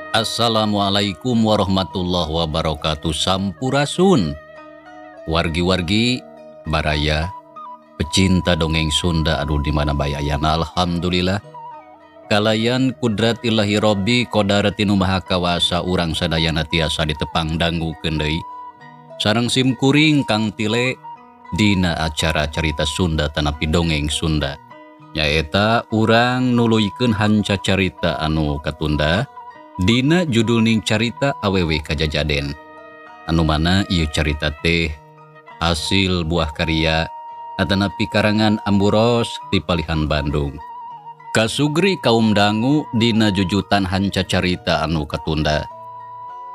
Assalamualaikum warahmatullahi wabarakatuh. Sampurasun. Wargi-wargi baraya pecinta dongeng Sunda aduh di mana bayayana. Alhamdulillah kalayan kudrat ilahi robbi qadarati nu maha kawasa urang sadayana tiasa ditepang dangu deui sareng sim kuring Kang Tile dina acara carita Sunda tanapi dongeng Sunda nyaeta urang nuluykeun hanca carita anu katunda dina judulning carita awewe kajajaden anu mana ieu carita teh hasil buah karya atanapi karangan Amburos ti Palihan Bandung. Kasugri kaum dangu dina jujutan hanca carita anu katunda.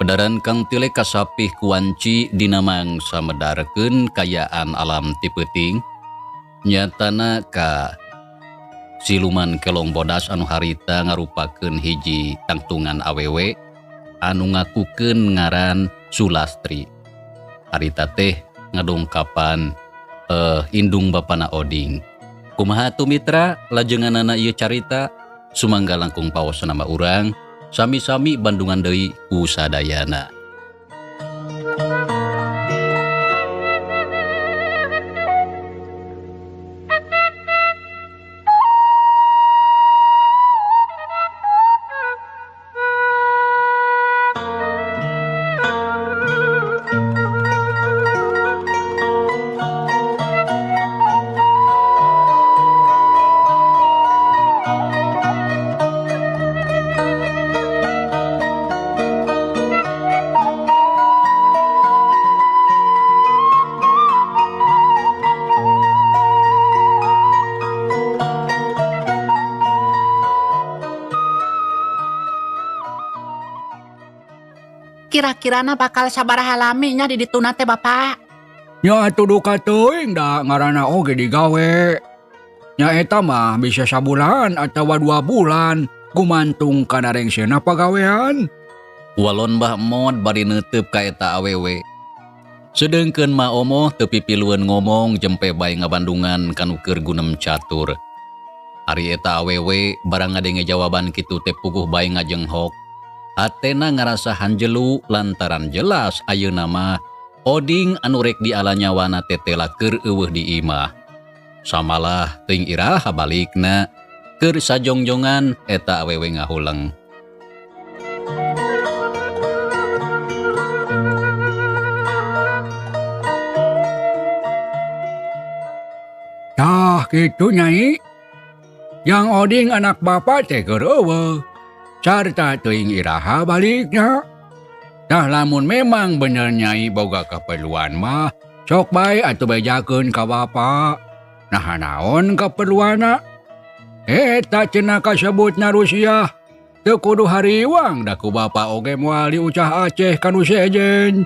Pedaran Kang Tile kasapih kuanci dina mangsa medarkeun kayaan alam ti peuting. Nyatana ka siluman kelong bodas anu harita ngarupakeun hiji tangtungan awewe anu ngakukeun ngaran Sulastri. Harita teh ngadongkapan indung bapana Oding. Kumaha tumitra lajenganana ieu carita sumangga langkung paos nama urang sami-sami bandungan deui ku sadayana. Kira-kirana bakal sabaraha laminya di dituna teh Bapak? Nya atuh duka teuing da ngaranna oge digawe. Nya eta mah bisa sabulan atawa 2 bulan gumantung kana rengsena pagawean. Walon Mbah Mod bari neuteup ka eta awewe. Sedengkeun Ma Omoh teu pipilueun ngomong jempe bae ngabandungan kanu keur gunem catur. Ari eta awewe barang ngadenge jawaban kitu teh puguh bae ngajenghok. Hatena ngarasa hanjelu lantaran jelas ayeuna mah Oding anu rek diala nyawana tetela keur eueuh di imah. Samalah teuing iraha balikna keur sajongjongan eta awewe ngahuleng. Tah kitu Nyai. Yang Oding anak bapak teh keur eueuh. Carta teuing iraha baliknya. Tah lamun memang bener Nyai boga kaperluan mah sok bae atuh bejakeun ka bapa. Nah naon kaperluanna? Eta cenah kasebutna Rusiah. Teu kudu hariwang da ku bapa oge moal diucah Aceh kanu sejen.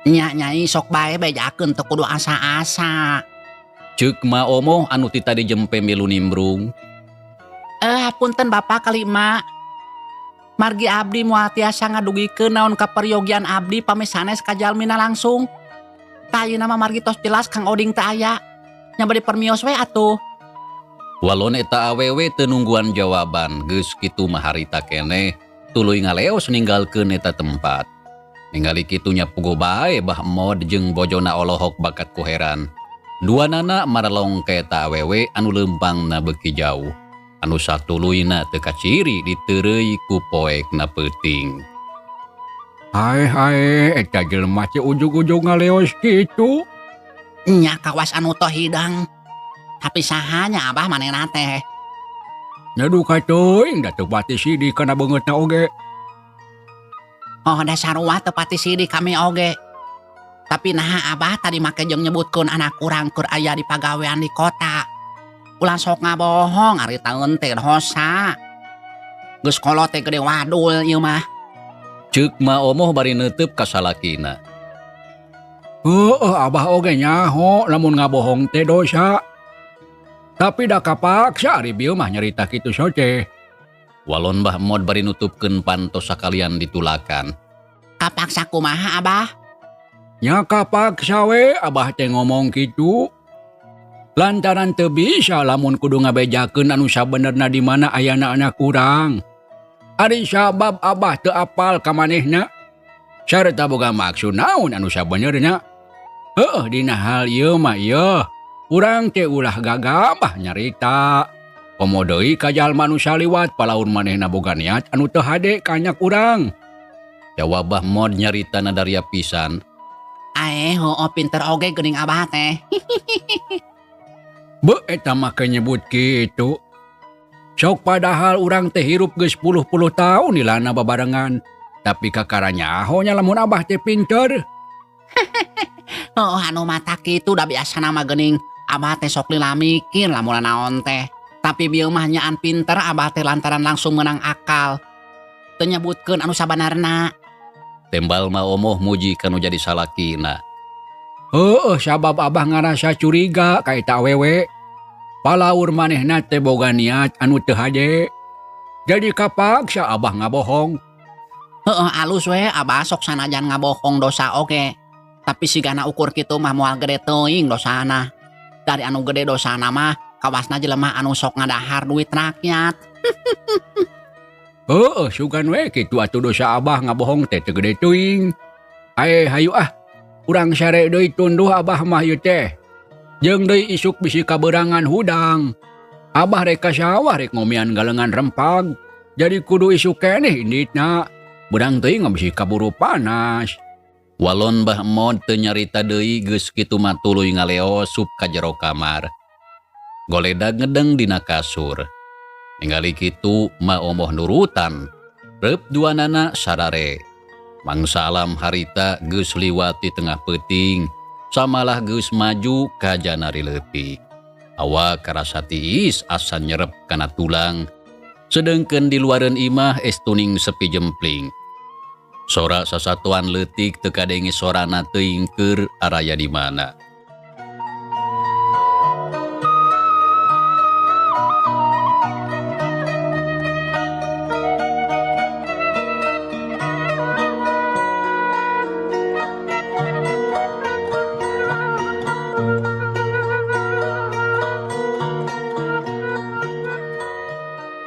Nya Nyai sok bae bejakeun teu kudu asa-asa. Ceuk Ma Omoh anu ti tadi jempe milu nimbrung. Punten Bapak kalima. Margi abdi moal tiasa ngadugikeun naon kaperyogian abdi pami sanes ka jalmina langsung. Tah ayeuna mah margi tos jelas Kang Oding teh aya. Nya bade permios we atuh. Walon eta awewe teu nungguan jawaban geus kitu mah harita keneh tuluy ngaleos ninggalkeun eta tempat. Ningali kitu nya puguh bae Mbah Mod jeung bojona olohok bakat ku heran. Duanana marelong ka eta awewe anu leumpangna beuki jauh. Anu satuluyna teu kaciri diteureuy ku poekna peuting. Hae eta jelema teh ujug-ujug ngaleos kitu. Nya kawas anu toh hidang. Tapi sahanya Abah manehna teh? Nya duka teuing da teu pati sidi kana beungeutna oge. Oh dasar wah teu pati sidi kami oge. Tapi naha Abah tadi make jeung nyebutkeun anak urang keur aya di pagawean di kota. Ulah sok ngabohong ari taeun teh dosa. Geus kolot teh gede wadul ieu mah. Ceuk Ma Omoh bari neuteup ka salakina. Abah oge nyaho lamun ngabohong teh dosa. Tapi da kapaksa ari bieu mah nyarita kitu soce. Walon Mbah Mod bari nutupkeun pantos sakalian ditulakan. Kapaksa kumaha Abah? Nya kapaksa we Abah teh ngomong kitu. Lantaran teu bisa lamun kudu ngabejakeun anu sabenerna di mana ayana anak urang. Ari sabab abah teu apal ka manehna. Sarta boga maksud naon anu sabenerna. Dina hal ieu mah ieu. Urang teh ulah gagabah nyarita. Komo deui ka jalma anu saliwat palaur manehna boga niat anu teu hade ka anyak urang. Jawab Bahmod nyaritana daria pisan. Pinter oge geuning abah teh. Be eta make nyebut kitu. Sok padahal urang teh hirup geus 10 tahun ilana babarengan. Tapi kakaranya ahonya lamun abah teh pinter. Anu mata kitu da biasa nama geuning abah teh sok lila mikir lamun naon teh. Tapi bieu mah nyaan pinter abah teh lantaran langsung menang akal. Teu nyebutkeun anu sabanarna. Tembal mah omoh muji kanu jadi salakina. Sabab abah ngarasa curiga ka eta awewe. Palaur manehna teh boga niat anu teu hade. Jadi kapaksa abah ngabohong. Alus we abah sok sanajan ngabohong dosa oge. Tapi sigana ukur kitu mah moal gede teuing dosana. Dari anu gede dosana mah kawasna jelema anu sok ngadahar duit rakyat. Sugan we kitu atuh dosa abah ngabohong teh teu gede teuing. Hayu urang sare deui tunduh abah mah ieu teh. Jeung deui isuk bisi kaberangan hudang. Abah rek ka sawah rek ngomian galengan rempag. Jadi kudu isuk keneh inditna. Beurang teuing bisi kaburu panas. Walon Bahmod teu nyarita deui geus kitu mah tuluy ngaleo sup ka jero kamar. Goledag ngedeng dina kasur. Ningali kitu mah omoh nurutan. Reup duanana sarare. Mangsa alam harita geus liwat di tengah peuting. Samalah geus maju ka janari leutik. Awak karasa tiis asa nyerep kana tulang. Sedengkeun di luareun imah estuning sepi jempling. Sora sasatuan leutik teu kadenge sorana teuing keur araya di mana.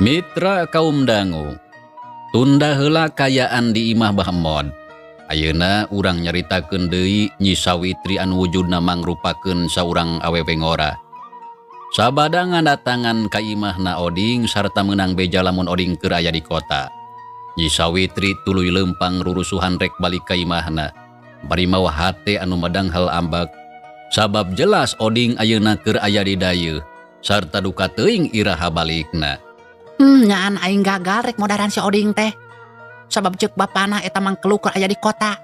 Mitra kaum dangu, tunda heula kayaan di imah Bahmod. Ayeuna urang nyaritakeun deui Nyi Sawitri anu wujudna mangrupakeun saurang awewe ngora. Sabada ngadatangan ka imahna Oding sarta meunang beja lamun Oding keur aya di kota. Nyi Sawitri tuluy leumpang rurusuhan rek balik ka imahna. Bari mawa hate anu medang hal ambak. Sabab jelas Oding ayeuna keur aya di dayeuh sarta duka teuing iraha balikna. Nyaan aing gagal rek modaran si Oding teh. Sabab ceuk bapana eta mangkelu keur aya di kota.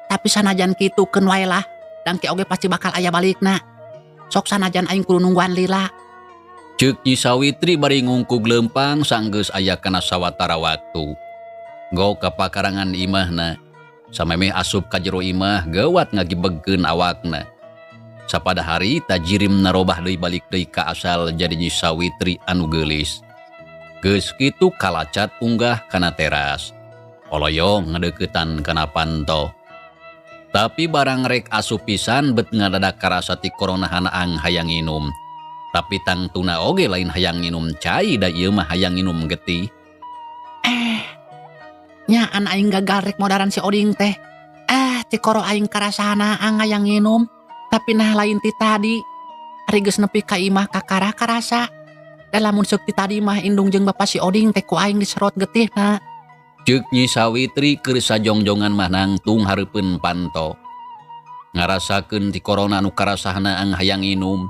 Tapi sanajan kitu keun wae lah, dangke oge pasti bakal aya balikna. Sok sanajan aing kudu nungguan lila. Ceuk Nyi Sawitri bari ngungkug leumpang sanggeus aya kana sawatara waktu. Go ka pakarangan imahna. Samemeh asup ka jero imah geuwat ngagibegkeun awakna. Sapada hari tajirim narobah deui balik deui ka asal jadi Nyi Sawitri anu geulis. Geus kitu kalacat unggah kana teras. Oloyong ngadeuketan kana panto. Tapi barang rek asup pisan bet ngadadak karasa ti koronahan ang hayang nginum. Tapi tangtuna oge lain hayang nginum cai da ieu mah hayang nginum getih. Nyaan aing gagal rek modaran si Oding teh. Ti koro aing karasana ang hayang nginum. Tapi nah lain ti tadi. Ari geus nepi ka imah kakara karasa. Dan lamun seuk ti tadi mah indung jeung bapa si Oding teh ku aing diserot getihna. Ceuk Nyi Sawitri keur sajongjongan mah nangtung hareupeun panto. Ngarasakeun ti korona anu karasahna ang hayang inum.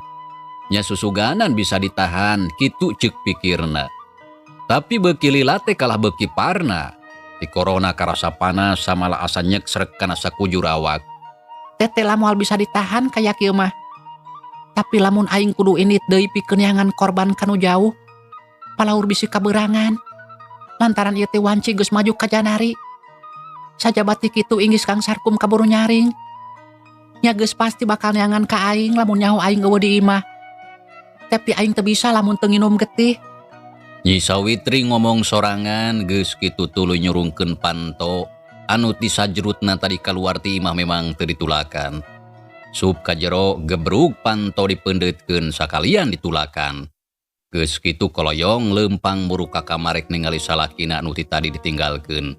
Nya susuganan bisa ditahan, kitu ceuk pikirna. Tapi beuki lila teh kalah beuki parna. Ti korona karasa panas samala asa nyeksrek kana sakujur awak. Teh lah moal bisa ditahan kaya kieu mah. Tapi lamun aing kudu init deui pikeun yangan korban kanu jauh. Palaur bisi kaberangan. Lantaran ieu teh wanci geus maju ka janari. Sajabat ti kitu inggis Kang Sarkum kaburu nyaring. Nya geus pasti bakal nyangan ka aing lamun nyaho aing eueuh di imah. Tapi aing teu bisa lamun teu nginum getih. Nyi Sawitri ngomong sorangan geus kitu tuluy nyurungkeun panto anu ti sajrutna tadi kaluar ti imah memang teu ditulakan. Sup ka jero gebrug panto dipeundeutkeun sakalian ditulakan. Geus kitu koloyong leumpang buru ka kamarek ningali salakina anu ti tadi ditinggalkeun.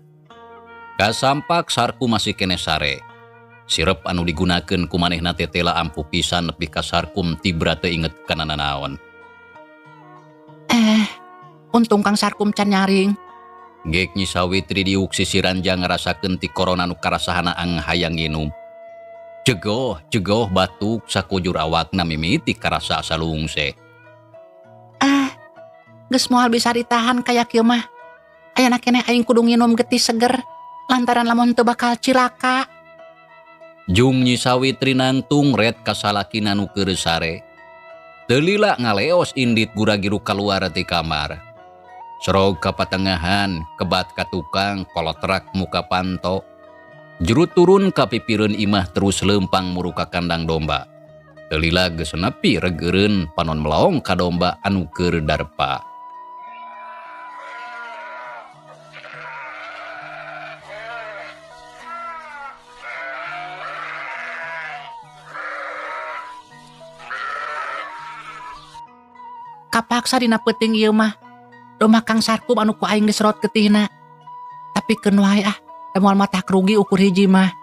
Kasampak Sarkum masih kene sare. Sirep anu digunakeun ku manehna teh tela ampuh pisan nepi ka Sarkum tibra teu inget kana nanaon. Untung Kang Sarkum can nyaring. Gek Nyi Sawitri diuk sisiran jang ngarasakeun ti korona nu karasahana ang hayang nginum. Jegoh batuk sakujur awakna mimiti karasa salungse. Geus moal bisa ditahan kaya kieu mah. Ayeuna keneh aing kudu nginum getih seger lantaran lamun teu bakal cilaka. Jung Nyi Sawitri nangtung red ka salakina nu keur sare. Teu lila ngaleos indit gura-giru kaluar ti kamar. Serog ka patengahan, kebat ka tukang, kolotrak muka panto. Jurut turun ka pipireun imah terus leumpang muru ka kandang domba. Teu lila geus nepi regeureun panon melong ka domba anu keur darpa. Kapaksa dina peuting ieu mah. Domba Kang Sarkum anu ku aing geus rot getihna. Tapi keun wae da moal matak rugi ukur hiji mah.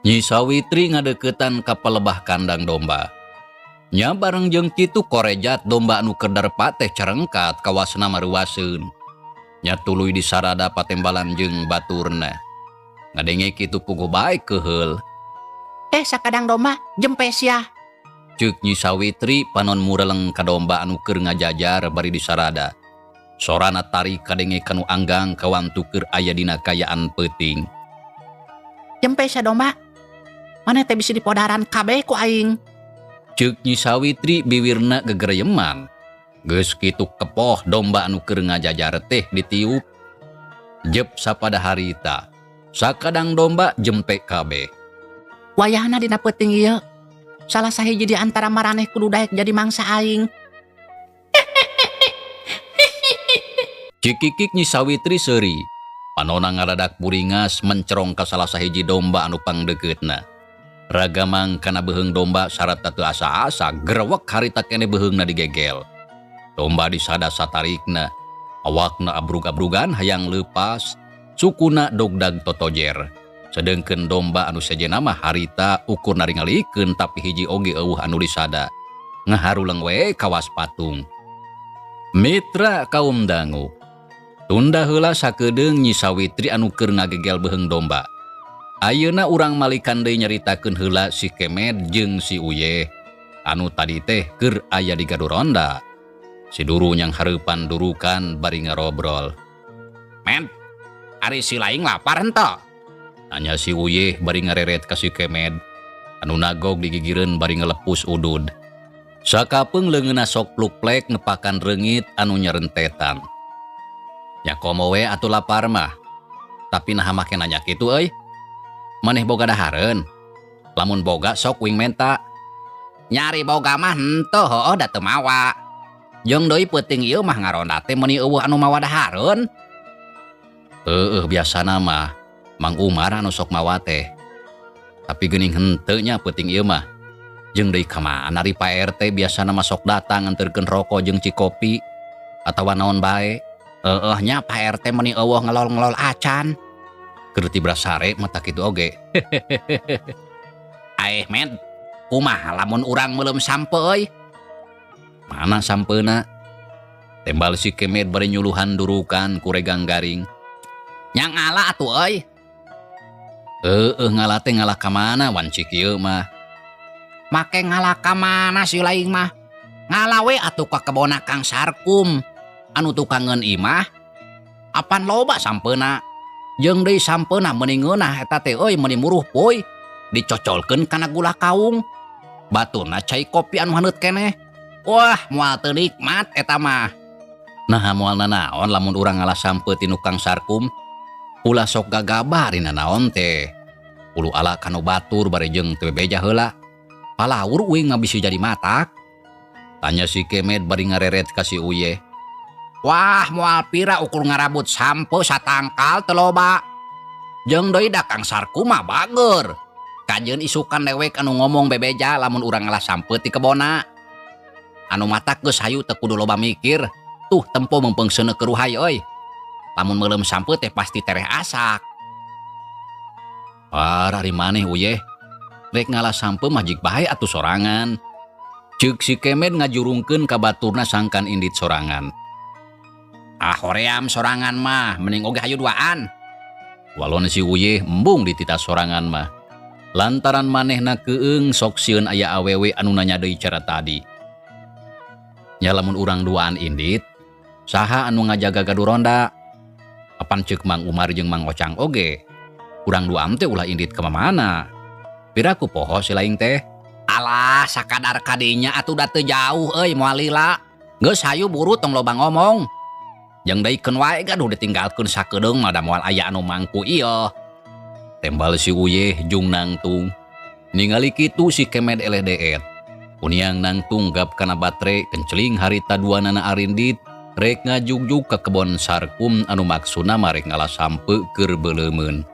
Nyi Sawitri ngadeuketan ka palebah kandang domba. Nya bareng jeung kitu korejat domba anu keur darpa teh carengkat kawasna maruaseun. Nya tuluy disarada patembalan jeung baturna. Ngadenge kitu puguh bae keheul. Sakadang domba jempes ya. Ceuk Nyi Sawitri panon mureleng ka domba anu keur ngajajar bari disarada. Sorana tarik kadenge kanu anggang kawantu keur aya dina kayaan peuting. Jempes ya domba. Mana teh bisa dipodaran kabeh ku aing. Ceuk Nyi Sawitri bibirna gegereyeman. Geus kitu kepoh domba anu keur ngajajar teh ditiup. Jep sapada harita. Sakadang domba jempek kabeh. Wayahna dina peuting ieu. Salah sahiji di antara maraneh kudu daek jadi mangsa aing. Cikikik Nyi Sawitri seuri. Panona ngaradak buringas mencerong ka salah sahiji domba anu pangdekeutna. Ragamang kana beheung domba syarat teu asa-asa grewek harita keneh beheungna digegel. Domba disada satarikna. Awakna abrug-abrugan hayang leupas. Sukuna dogdag totojer. Sedengkeun domba anu sejenna mah harita ukur naringalikeun tapi hiji oge eueuh anu disada. Ngaharuleng we kawas patung. Mitra kaum dangu. Tunda heula sakedeung Nyi Sawitri anu keur ngagegel beheung domba. Ayeuna urang malikan deui nyaritakeun heula si Kemed jeung si Uyeh anu tadi teh keur aya di Gaduronda. Si Duru nyang hareupan durukan bari ngarobrol. Men, ari si laing lapar henteu? Nanya si Uyeh bari ngareret ka si Kemed. Anu nagog digigireun bari ngelepus udud. Sakapeung leungeunna sok pluk-plek nepakan reungit anu nyerentetan. Nya komo we atuh lapar mah. Tapi naha make nanya kitu euy. Maneh boga dahareun. Lamun boga sok wing menta. Nyari boga mah henteu heueuh da teu mawa. Jeung deui peuting ieu mah ngaronda teh meuni eueuh anu mawa dahareun. Biasana mah Mang Umar anu sok mawa teh. Tapi geuning henteu nya peuting ieu mah. Jeung deui ka mana ri Pak RT biasana mah sok datang nganterkeun rokok jeung cikopi atawa naon bae. Nya Pak RT meuni eueuh ngelol-ngelol acan. Keur tibra sare mata kitu oge. Med, kumaha lamun urang meuleum sampe euy? Mana sampeuna? Tembal si Kemed bari nyuluhan durukan ku regang garing. Nya ngala atuh euy. Ngalah teh ngalah ka mana wan cik ieu mah. Make ngalah ka mana si laing mah? Ngalah we atuh ka kebona Kang Sarkum anu tukangeun imah. Apan loba sampeuna. Jeung deui sampeuna meuni ngeunah eta teh euy meuni muruh poy dicocolkeun kana gula kaung. Batuna cai kopi anu haneut keneh. Wah, moal teu nikmat eta mah. Nah moal nanaon lamun urang ngalah sampe ti nu Kang Sarkum? Ulah sok gagabah dina naon teh. Ulu ala kanu batur bari jeung teu bebeja heula. Palaur uing mah bisi jadi matak. Tanya si Kemed bari ngareret ka si Uyeh. Wah, moal pira ukur ngarabut sampo satangkal teu loba. Jeung deui da Kang Sarkum mah bager. Kajeun isukan dewek anu ngomong bebeja lamun urang ngalah sampe ti kebona. Anu matak geus hayu teu kudu loba mikir. Tuh tempo mempengseuna keruhay euy. Lamun meuleum sampe teh pasti tereh asak. Ari maneh uyeh. Rek ngalah sampe mah jik bae atuh sorangan. Ceuk si Kemet ngajurungkeun ka baturna sangkan indit sorangan. Ah hoream sorangan mah, mending oge hayu duaan. Walon si uyeh embung ditita sorangan mah. Lantaran manehna keung sok sieun aya awewe anu nanya deui cara tadi. Nya lamun urang duaan indit, saha anu ngajaga gaduh ronda? Apan ceuk Mang Umar jeung Mang Ocang oge. Urang duaan teh ulah indit ka mana? Piraku poho si laing teh? Alah, sakadar kadinya atuh da teu jauh euy moal lila. Geus hayu buru tong loba ngomong. Jeung deuykeun wae gaduh ditinggalkeun sakedeung mah da moal aya anu mangku ieu. Tembal si uyeh jung nangtung. Ningali kitu si Kemet eleh deet. Uniang nangtung gap kana batre kenceling harita duanana arindit rek ngajugjug ka kebon sarkum anu maksudna mah rek ngalah sampe keur beuleumeun.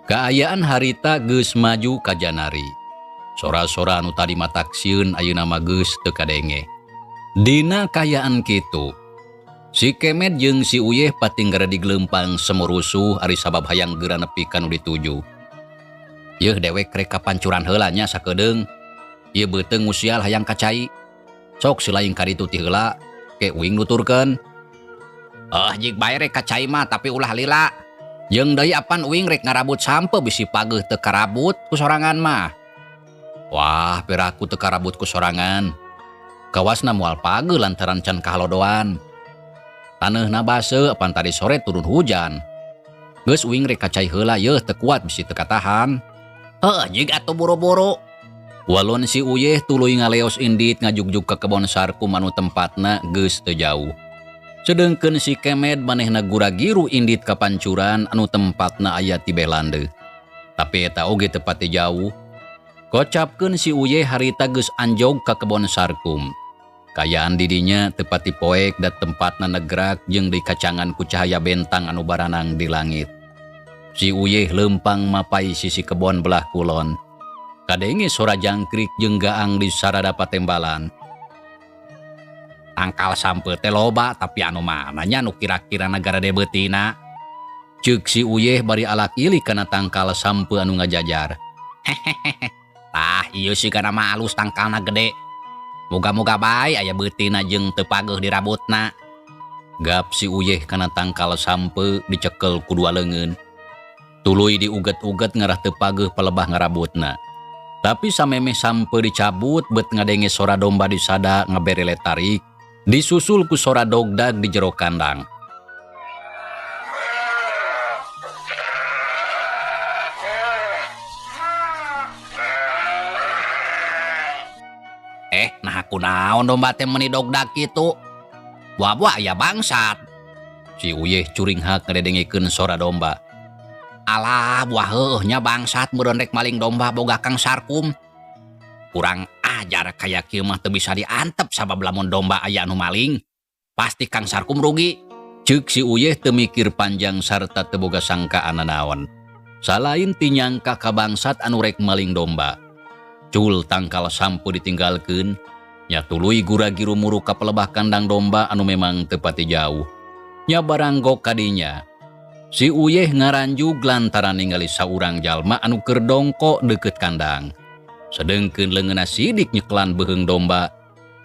Kaayaan harita geus maju ka janari. Sora-sora anu tadi mataksieun ayeuna mah geus teu kadenge. Dina kaayaan kitu, si Kemet jeung si Uyeh patinggara digelempang semurusuh ari sabab hayang geura nepi ka nu dituju. Yeuh dewek rek kapancuran heula nya sakedeung. Ieu beuteung musial hayang kacai. Sok si laing ka ditu ti heula, ke uing nuturkeun. Jik bae rek kacai mah tapi ulah lila. Jeung deui apan uing rek ngarabut sampe bisi pageuh teu karabut ku sorangan mah. Wah, piraku teu karabut ku sorangan. Kawasna moal pageuh lantaran can kahalodoan. Taneuna baseuh apan tadi sore turun hujan. Geus uing rek kacai heula yeuh teu kuat bisi teu katahan. Heuh, jig atuh buru-buru. Walon si Uyeh tuluy ngaleos indit ngajugjug ke kebon sarkum anu tempatna geus teu jauh. Sedengkeun si Kemet manehna gura-giru indit ka pancuran anu tempatna aya ti belande. Tapi eta oge teu pati jauh. Kocapkeun si Uyeh harita geus anjog ka kebon sarkum. Kayaan di dinya teu pati poek da tempatna negrak jeung deui kacangan ku cahaya bentang anu baranang di langit. Si Uyeh leumpang mapai sisi kebon belah kulon. Kadenge sora jangkrik jeung gaang di sarada patembalan. Angkal sampe teh loba tapi anu mananya nu kira-kira negara de beutina. Ceuk si Uyeh bari alak ilik kana tangkal sampe anu ngajajar. Hehehe, Tah iya sih kana mah alus tangkalna gede. Moga-moga bae aya beutina jeung teu pageuh di rabutna. Gap si Uyeh kana tangkal sampe dicekel ku dua leungeun. Tuluy diuget-uget ngarah teu pageuh palebah ngarabutna. Tapi samemeh sampe dicabut beut ngadenge sora domba di sada ngabere letarik, disusul ku sora dogdag di jero kandang. Nah kunaon domba teh meuni dogdag kitu? Buah-buah aya bangsat. Si Uyeh curing hak ngadedengekeun sora domba. Alah buah heuh nya bangsat meureun rek maling domba boga Kang Sarkum. Kurang ajar kaya kieu mah teu bisa diantep sabab lamun domba aya anu maling. Pasti Kang Sarkum rugi. Ceuk si Uyeh teu mikir panjang sarta teu boga sangkaan nanaon. Salain ti nyangka ka bangsat anu rek maling domba. Cul tangkal sampu ditinggalkeun, nya tuluy gura-giru muru ka pelebah kandang domba anu memang teu pati jauh. Nya baranggok kadinya. Si Uyeh ngaranjug lantaran ningali saurang jalma anu keur dongko deukeut kandang. Sedengkeun leungeunna sidik nyeklan beuheung domba.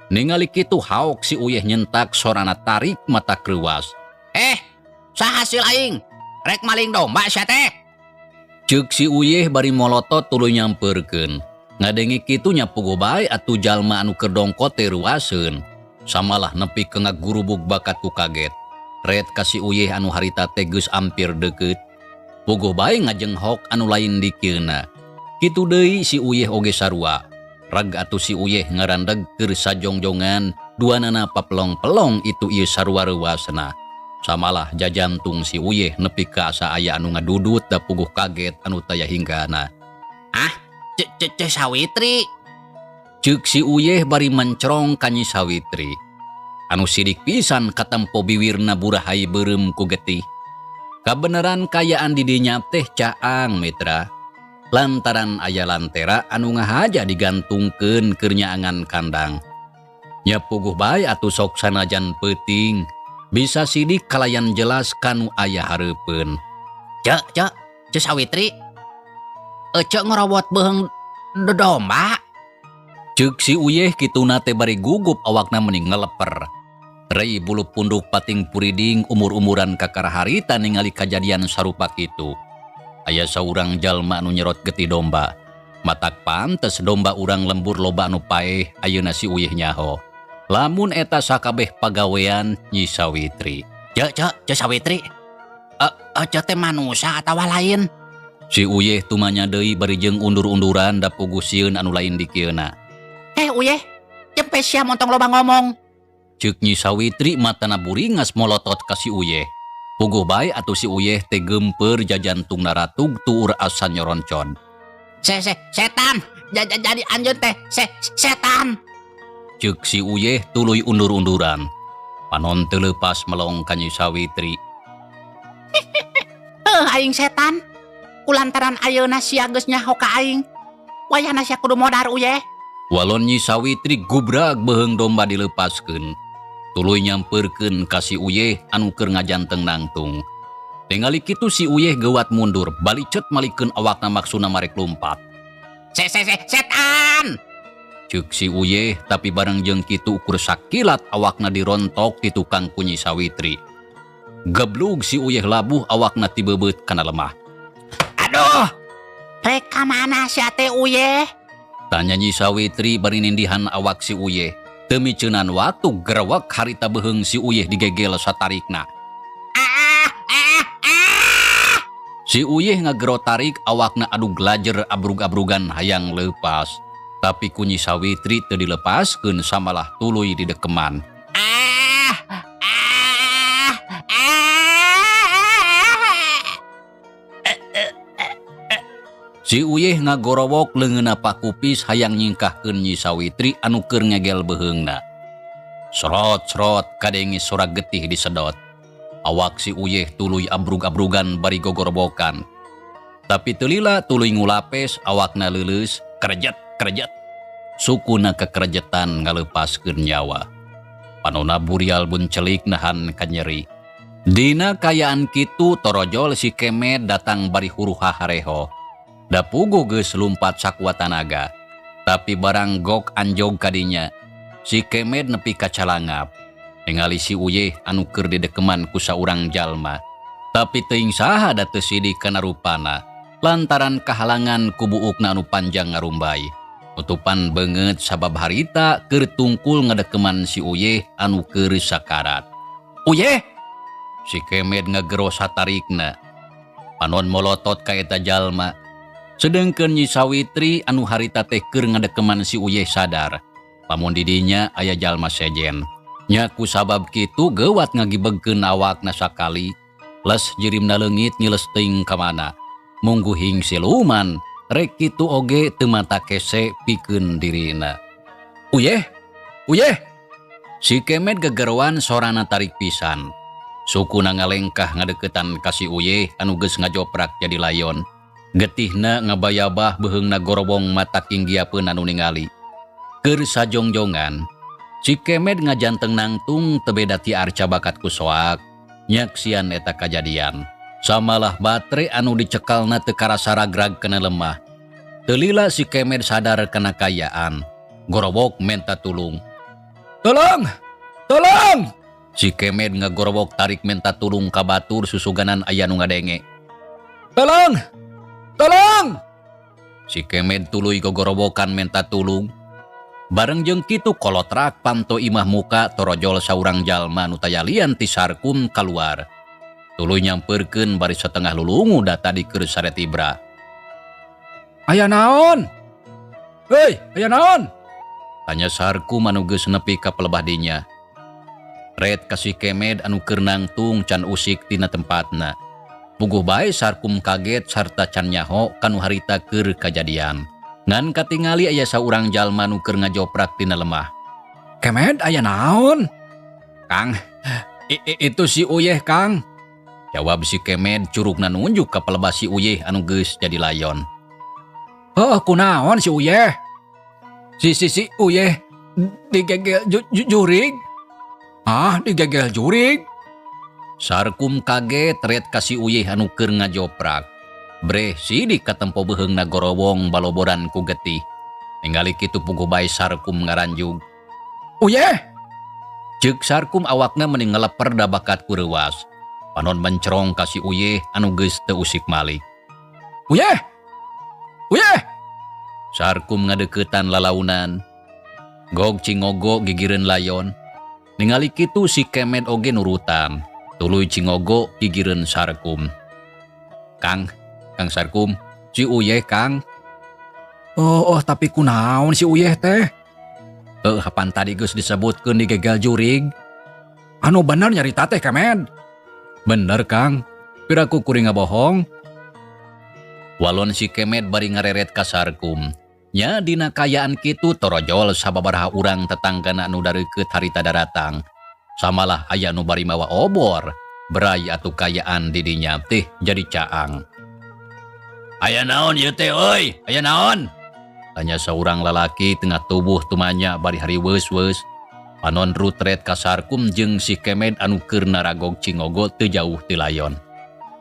Ningali kitu haok si Uyeh nyentak sorana tarik mata kreuwas. Saha hasil aing? Rek maling domba sia teh. Ceuk si Uyeh bari molotot tuluy nyampeurkeun. Ngadenge kitu nya puguh bae atuh jalma anu keur dongko teh ruaseun. Samalah nepi ke ngagurubug bakat ku kaget. Red ka si Uyeh anu harita teh geus ampir deukeut. Puguh bae ngajenghok anu lain dikieuna. Kitu deui si Uyeh oge sarua. Rag atuh si Uyeh ngarandeg keur sajongjongan duanana papelong-pelong itu ieu sarua reuasna. Samalah jajantung si Uyeh nepi ka asa aya anu ngadudut da puguh kaget anu taya hinggana. Cek Sawitri. Ceuk si Uyeh bari mencrong ka Nyi Sawitri. Anu sidik pisan katempo biwirna burahai beureum ku getih. Kabeneran kayaan di dinya teh caang mitra. Lantaran aya lantera anu ngahaja digantungkeun keur nyaangan kandang. Nya puguh bae atuh sok sanajan peuting, bisa sidik kalayan jelas kanu aya hareupeun. Cek Sawitri. Cek ngerobot beuheung domba. Ceuk si Uyeh kituna teh bari gugup awakna mending ngeleper. Rei bulu punduk pating puriding umur-umuran kakara harita ningali kajadian sarupa kitu. Aya saurang jalma anu nyerot getih domba. Matak pantes domba urang lembur loba anu paeh ayeuna si Uyeh nyaho. Lamun eta sakabeh pagawean Nyi Sawitri. Cek Sawitri. Cek teh manusia atawa lain? Si Uyeh tumanya deui bari jeung undur-unduran da puguh sieun anu lain dikieuna. Uyeh, jempe sia montong loba ngomong. Ceuk Nyi Sawitri matana buringas molotot ka si Uyeh. Puguh bae atuh si Uyeh teh gempeur jajantungna ratug tuur asa nyoroncon. Setan, jadi anjeun teh setan. Ceuk si Uyeh tuluy undur-unduran. Panon teu leupas melong ka Nyi Sawitri. Aing setan. Kulantaran ayeuna sia geus nyaho ka aing. Wayahna sia kudu modar Uyeh. Walon Nyi Sawitri gubrag beuheung domba dilepaskeun. Tuluy nyampeurkeun ka si Uyeh anu keur ngajanteng nangtung. Tingali kitu si Uyeh geuwat mundur, balicet malikeun awakna maksudna marek lumpat. Setan! Ceuk si Uyeh tapi bareng jeung kitu ukur sakilat awakna dirontok ti tukang ku Nyi Sawitri. Geblug si Uyeh labuh awakna ti beubeut kana lemah. Aduh! Rek ka mana sia teh Uyeh? Tanya Nyi Sawitri bari nindihan awak si Uyeh. Teu miceunan watu gerewek harita beuheung si Uyeh digegel satarikna. Si Uyeh ngagero tarik awakna adu glajer abrug-abrugan hayang leupas. Tapi ku Nyi Sawitri teu dilepaskeun samalah tuluy didekeman. Si Uyeh ngagorowok leungeunna pakupis hayang nyingkahkeun Nyi Sawitri anu keur ngegel beuheungna. Srot-srot kadenge sora getih disedot. Awak si Uyeh tuluy abrug-abrugan bari gogorobokan. Tapi teu lila tuluy ngulapes awakna leuleus krejet. Sukuna kekrejetan ngaleupaskeun nyawa. Panonna burial buncelik nahan ka nyeri. Dina kayaan kitu torojol si Kemet datang bari huruha hareho. Da puguh geus lumpat sakuat tanaga. Tapi barang gok anjog kadinya, si Kemed nepi ka calangap. Ningali si Uyeh anu keur didekeman ku saurang jalma. Tapi teuing saha da teu sidi kana rupana, lantaran kahalangan ku buukna anu panjang ngarumbay. Utupan beungeut sabab harita keur tungkul ngadekeman si Uyeh anu keur sakarat. "Uyeh!" Si Kemed ngagero satarikna. Panon molotot ka eta jalma. Sedengkeun Nyi Sawitri anu harita teh keur ngadekeman si Uyeh sadar. Pamun didinya aya jalma sejen. Nya ku sabab kitu geuwat ngagibegkeun awakna sakali. Les jirimna leungit ngiles teuing ka mana. Mungguhing siluman rek kitu oge teu mata kese pikeun dirina. "Uyeh! Uyeh!" Si Kemed gegerowan sorana tarik pisan. Sukuna ngalengkah ngadeukeutan ka si Uyeh anu geus ngajoprak jadi layon. Getihna ngabayabah beheungna gorobong mata kinggiapeun anu ningali. Keur sajongjongan, si Kemed ngajanteng nangtung teu beda ti arca bakat ku soak. Nyaksian eta kajadian. Samalah batre anu dicekalna teu karasa ragrag kana lemah. Teu lila si Kemed sadar kana kayaan. Gorobok menta tulung. "Tolong! Tolong!" Si Kemed ngagorobok tarik menta tulung ka batur susuganan aya nu ngadenge. "Tolong! Tolong!" Si Kemed tuluy gogorobokan menta tulung. Bareng jeung kitu kolotrak panto imah muka torojol saurang jalma nu tayalian ti Sarkum kaluar. Tuluy nyampeurkeun bari satengah lulungu data di keur saretibra. "Aya naon? Heuy, aya naon?" Tanya Sarkum anu geus nepi ka pelebah dinya. Red ka si Kemed anu keur nangtung can usik tina tempatna. Puguh bae Sarkum kaget sarta can nyaho kanu harita keur kajadian. Ngan katingali aya saurang jalma nu keur ngajoprak tina lemah. "Kemed aya naon?" "Kang, itu si Uyeh, Kang." Jawab si Kemed curugna nunjuk ka pelebah si Uyeh anu geus jadi layon. "Heuh, kunaon si Uyeh?" Si Uyeh digegel jurig." "Ah, digegel jurig?" Sarkum kaget red ka si Uyeh anu keur ngajoprak. Breh sidik katempo beheungna gorowong baloboran ku getih. Ningali kitu puguh bae Sarkum ngaranjug. "Uyeh!" Ceuk Sarkum awakna mending ngeleper da bakat ku reuwas. Panon mencerong ka si Uyeh anu geus teu usik malih. "Uyeh! Uyeh!" Sarkum ngadeuketan lalaunan. Gog Cingogo gigireun layon. Ningali kitu si Kemed oge nurutan. Tuluy Cingogo gigireun Sarkum. Kang Sarkum, si Uyeh, Kang." Oh, tapi kunaon si Uyeh teh?" Hapan tadi geus disebutkeun digegel jurig." "Anu bener nyarita teh, Kemed?" "Bener, Kang. Piraku kuring ngabohong." Walon si Kemed bari ngareret ka Sarkum. Nya dina kayaan kitu torojol sababaraha urang tetanggana anu dareukeut harita daratang. Samalah aya nu bari mawa obor, berai atuh kayaan di dinya teh jadi caang. "Aya naon ieu teh euy? Aya naon?" Tanya saurang lalaki tengah tubuh tumanya bari hari weus-weus. Panon rutret ka Sarkum jeung si Kemed anu keur naragog Cingogo teu jauh ti layon.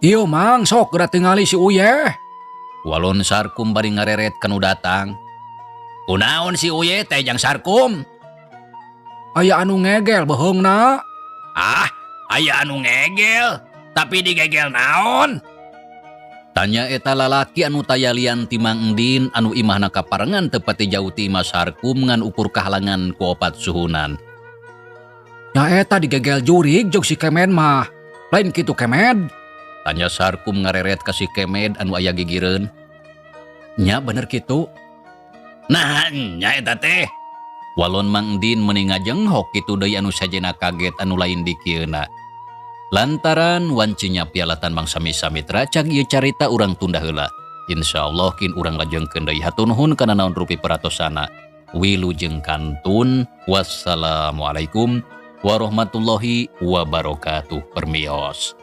"Ieu mang sok geura tingali si Uyeh." Walon Sarkum bari ngareret kanu datang. "Kunaon si Uyeh teh jang Sarkum?" "Aya anu ngegel beheungna." "Ah, aya anu ngegel? Tapi digegel naon?" Tanya eta lalaki anu tayalian ti Mang Endin anu imahna kaparengan teu pati jauh ti imah Sarkum ngan ukur kahalangan ku opat suhunan. "Ya eta digegel jurig jog si Kemed mah. Lain kitu Kemed?" Tanya Sarkum ngareret ka si Kemed anu aya gigireun. "Nya bener kitu." "Nah, nya eta teh." Walon Mang Endin meni ngajenghok kitu deui anu sajena kaget anu lain di kieuna. Lantaran wancinya pialatan Bang Sami Tracak ieu carita urang tunda heula. Insyaallah kin urang lajengkeun deui hatur nuhun kana naon rupi paratosana. Wilujeng kantun. Wassalamualaikum warahmatullahi wabarakatuh. Permios.